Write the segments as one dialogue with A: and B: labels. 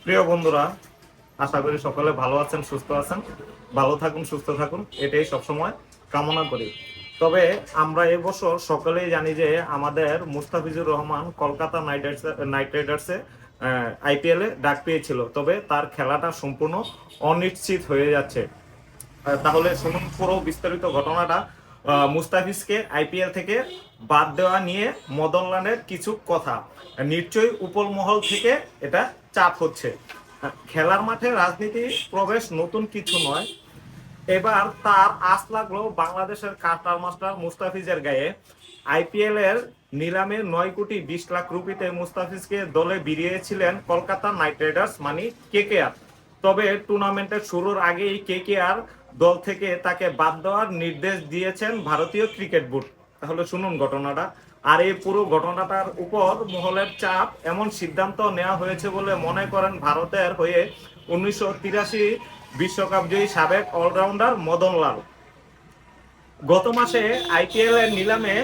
A: প্রিয় বন্ধুরা, আশা করি সকলে ভালো আছেন, সুস্থ আছেন। ভালো থাকুন, সুস্থ থাকুন, এটাই সবসময় কামনা করি। তবে আমরা এবছর সকলেই জানি যে আমাদের মুস্তাফিজুর রহমান কলকাতা নাইট রাইডার্সে আইপিএলে ডাক পেয়েছিল, তবে তার খেলাটা সম্পূর্ণ অনিশ্চিত হয়ে যাচ্ছে। তাহলে শুনুন পুরো বিস্তারিত ঘটনাটা। মুস্তাফিজকে আইপিএল থেকে বাদ দেওয়া নিয়ে মদনলালের কিছু কথা। নিশ্চয়ই উপর মহল থেকে এটা চাপ হচ্ছে। খেলার মাঠে রাজনীতি প্রবেশ নতুন কিছু নয়। এবার তার আশ লাগলো বাংলাদেশের কাটার মাস্টার মুস্তাফিজের গায়ে। আইপিএল এর নিলামে 9 কোটি 20 লাখ রুপিতে মুস্তাফিজকে দলে ভিড়িয়েছিলেন কলকাতা নাইট রাইডার্স মানে কেকেআর। তবে টুর্নামেন্টের শুরুর আগেই কেকেআর দল থেকে তাকে বাদ দেওয়ার নির্দেশ দিয়েছেন ভারতীয় ক্রিকেট বোর্ড। তাহলে শুনুন ঘটনাটা। আর এই পুরো ঘটনাটার উপর মহলের চাপ, এমন সিদ্ধান্ত নেওয়া হয়েছে বলে মনে করেন ভারতের হয়ে 1983 বিশ্বকাপ জয়ী সাবেক অলরাউন্ডার মদনলাল। গত মাসে আইপিএল এর নিলামে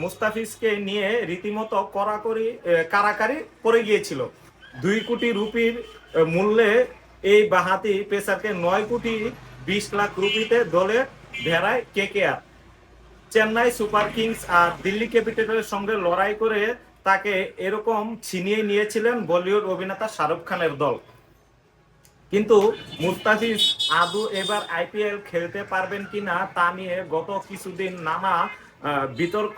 A: মুস্তাফিজকে নিয়ে রীতিমতো কারাকারি পড়ে গিয়েছিল। 2 কোটি রুপির মূল্যে এই বাঁহাতি পেসারকে 9 কোটি 20 লাখ রুপিতে দলে ভেড়ায় কেকেআর। চেন্নাই সুপার কিংস আর দিল্লি ক্যাপিটালের সঙ্গে লড়াই করে তাকে এরকম ছিনিয়ে নিয়েছিলেন বলিউড অভিনেতা শাহরুখ খানের দল। কিন্তু মুস্তাফিজ আদৌ এবার আইপিএল খেলতে পারবেন কিনা তা নিয়ে গত কিছুদিন নানা বিতর্ক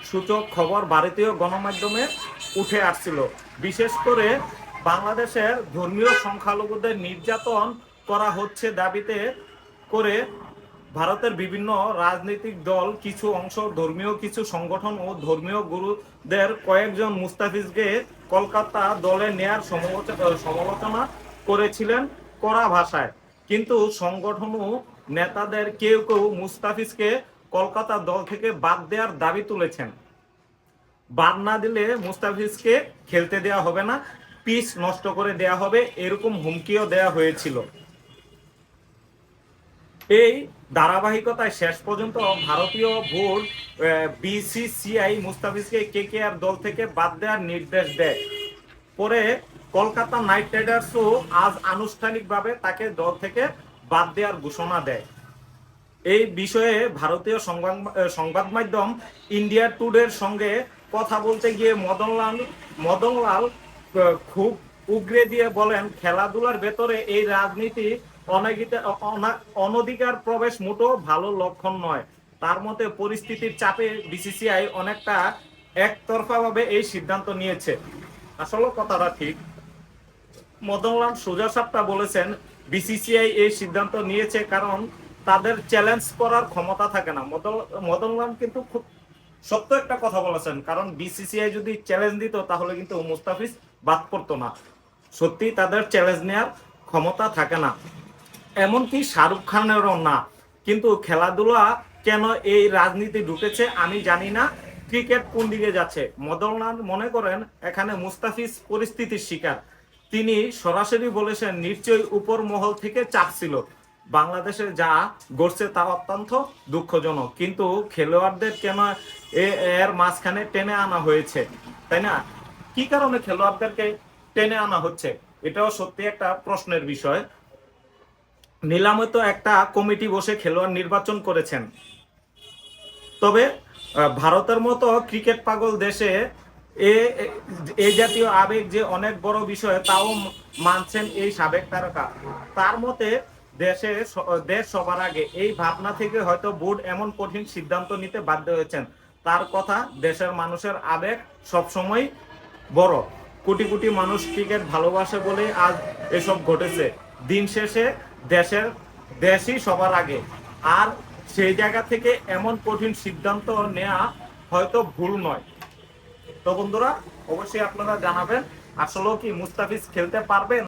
A: সূচক খবর ভারতীয় গণমাধ্যমে উঠে আসছিল। বিশেষ করে বাংলাদেশের ধর্মীয় সংখ্যালঘুদের নির্যাতন করা হচ্ছে দাবিতে করে ভারতের বিভিন্ন রাজনৈতিক দল, কিছু অংশ, ধর্মীয় কিছু সংগঠন ও ধর্মীয় গুরুদের কয়েকজন মুস্তাফিজকে কলকাতা দলে নেয়ার সমালোচনা করেছিলেন কড়া ভাষায়। কিন্তু সংগঠন ও নেতাদের কেউ কেউ মুস্তাফিজকে কলকাতা দল থেকে বাদ দেওয়ার দাবি তুলেছেন। বাদ না দিলে মুস্তাফিজকে খেলতে দেওয়া হবে না, পিচ নষ্ট করে দেওয়া হবে, এরকম হুমকিও দেওয়া হয়েছিল। এই ধারাবাহিকতায় শেষ পর্যন্ত ভারতীয় বোর্ড বিসিসিআই মুস্তাফিজকে কেকেআর দল থেকে বাদ দেওয়ার নির্দেশ দেয়। পরে কলকাতা নাইট রাইডার্সও আজ আনুষ্ঠানিকভাবে তাকে দল থেকে বাদ দেওয়ার ঘোষণা দেয়। এই বিষয়ে ভারতীয় সংবাদ মাধ্যম ইন্ডিয়া টুডের সঙ্গে কথা বলতে গিয়ে মদনলাল খুব উগরে দিয়ে বলেন, খেলাধুলার ভেতরে এই রাজনীতি অনধিকার প্রবেশ মোটেও ভালো লক্ষণ নয়। তার মতে পরিস্থিতির চাপে বিসিসিআই অনেকটা একতরফাভাবে এই সিদ্ধান্ত নিয়েছে। আসলে কথাটা ঠিক। মদনলাল সোজা সাপটা বলেছেন, বিসিসিআই এই সিদ্ধান্ত নিয়েছে কারণ তাদের চ্যালেঞ্জ করার ক্ষমতা থাকে না। মদনলাল কিন্তু খুব সত্য একটা কথা বলেছেন, কারণ বিসিসিআই যদি চ্যালেঞ্জ দিত তাহলে কিন্তু মুস্তাফিজ বাদ পড়তো না। সত্যি তাদের চ্যালেঞ্জ নেওয়ার ক্ষমতা থাকে না, এমনকি শাহরুখ খানেরও না। কিন্তু খেলাধুলা কেন এই রাজনীতি ঢুকেছে আমি জানি না, ক্রিকেট কোন দিকে যাচ্ছে। মদনলাল মনে করেন এখানে মুস্তাফিজ পরিস্থিতির শিকার। তিনি সরাসরি বলেছেন, নিশ্চয়ই উপর মহল থেকে চাপ ছিল। বাংলাদেশে যা ঘটছে তা অত্যন্ত দুঃখজনক, কিন্তু খেলোয়াড়দের কেন এর মাঝখানে টেনে আনা হয়েছে, তাই না? কি কারণে খেলোয়াড়দেরকে টেনে আনা হচ্ছে, এটাও সত্যি একটা প্রশ্নের বিষয়। নিলামে তো একটা কমিটি বসে খেলোয়াড় নির্বাচন করেছেন। তবে ভারতের মতো ক্রিকেট পাগল দেশে এই জাতীয় আবেগ যে অনেক বড় বিষয় তাও মানছেন এই সাবেক তারকা। তার মতে দেশ সবার আগে, এই ভাবনা থেকে হয়তো বোর্ড এমন কঠিন সিদ্ধান্ত নিতে বাধ্য হয়েছেন। তার কথা, দেশের মানুষের আবেগ সবসময় বড়। কোটি কোটি মানুষ ক্রিকেট ভালোবাসে বলেই আজ এসব ঘটেছে। দিন শেষে দেশই সবার আগে। আর সেই জায়গা থেকে এমন কঠিন সিদ্ধান্ত নেওয়া হয়তো ভুল নয়। তো বন্ধুরা, অবশ্যই আপনারা জানাবেন আসলে কি মুস্তাফিজ খেলতে পারবেন।